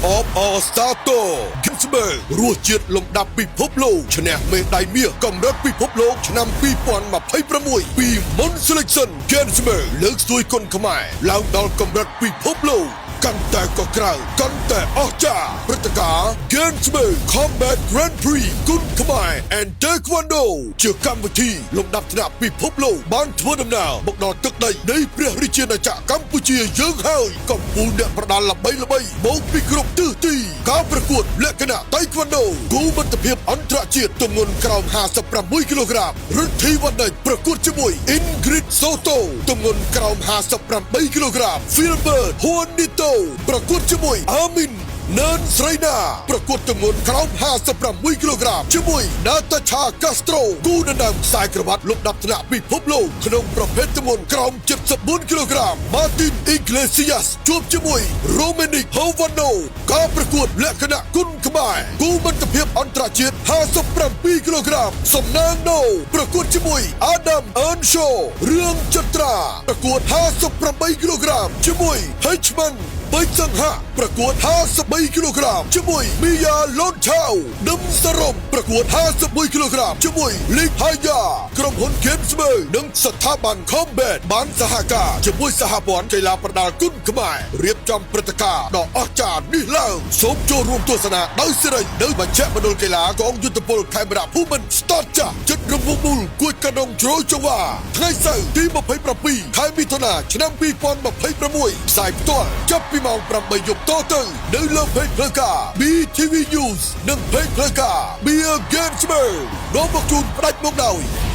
of All Star Tour ហ្គេមស្មើរសជាតិលំដាប់ពិភពលោកឈ្នះមេដាយមាសកម្រិតពិភពលោកឆ្នាំ2026ពីមុន Selection ហ្គេមស្មើរលើកស្ទួយគុនខ្មែរឡើងដល់កម្រិតពិភពលោកកាន់តែកក្រៅកាន់តែអស្ចារ្យព្រឹត្តិការណ៍ Gensmer Combat Grand Prix គុនខ្មែរ and Taekwondo ជាកម្មវិធីលំដាប់ថ្នាក់ពិភពលោកបានធ្វើដំណើរមកដល់ទឹកដីនៃព្រះរាជាណាចក្រកម្ពុជាយើងហើយកំពូលអ្នកប្រដាល់ល្បីៗមកពីគ្រប់ទិសទីការប្រកួតលក្ខណៈ Taekwondo គូមិត្តភាពអន្តរជាតិទម្ងន់ក្រោម56គីឡូក្រាមរិទ្ធីវណ្ណិចប្រកួតជាមួយ Ingrid Soto ទម្ងន់ក្រោម58គីឡូក្រាម Philbert Juanito ប្រកួតជាមួយអាមីនណឺនស្រីណាប្រកួតទម្ងន់ក្រោម56គីឡូក្រាមជាមួយ Natasha Castro គូដណ្ដើមខ្សែក្រវ៉ាត់លំដាប់ថ្នាក់ពិភពលោកក្នុងប្រភេទទម្ងន់ក្រោម74គីឡូក្រាម Martin Iglesias ជួបជាមួយ Romanic Hovano ការប្រកួតលក្ខណៈគុនខ្មែរគូមិត្តភាពអន្តរជាតិ57គីឡូក្រាមសំណាងណូប្រកួតជាមួយ Adam Earnshaw រឿងចត្រាប្រកួត58គីឡូក្រាមជាមួយ Hitchmanបៃសង្ហាប្រកួត53គីឡូក្រាមជាមួយមីយ៉ាឡុនឆៅដឹមសរំប្រកួត51គីឡូក្រាមជាមួយលីកហាយ៉ាក្រុមហ៊ុន Gensmer និងស្ថាប័ន Combat បានសហការជាមួយសហព័ន្ធកីឡាប្រដាល់គុនខ្មែររៀបចំព្រឹត្តិការណ៍ដ៏អស្ចារ្យនេះឡើងសូមចូលរួមទស្សនាដោយសេរីនៅមជ្ឈមណ្ឌលកីឡាកងយុទ្ធពលខេមរៈភូមិន្ទ Start ចាស់ចិត្តរំវងមូលគួយកណ្ដុងជ្រោយចង្វាថ្ងៃសៅរ៍ទី27ខែមិថុនាឆ្នាំ2026ផ្សាយផ្ទាល់ចាប់ពីម៉ោង8យប់តទៅនៅលើเพจផ្លូវការ BTV News និងเพจផ្លូវការ Beer Gensmer នាំមកជូនផ្ដាច់មកដោយ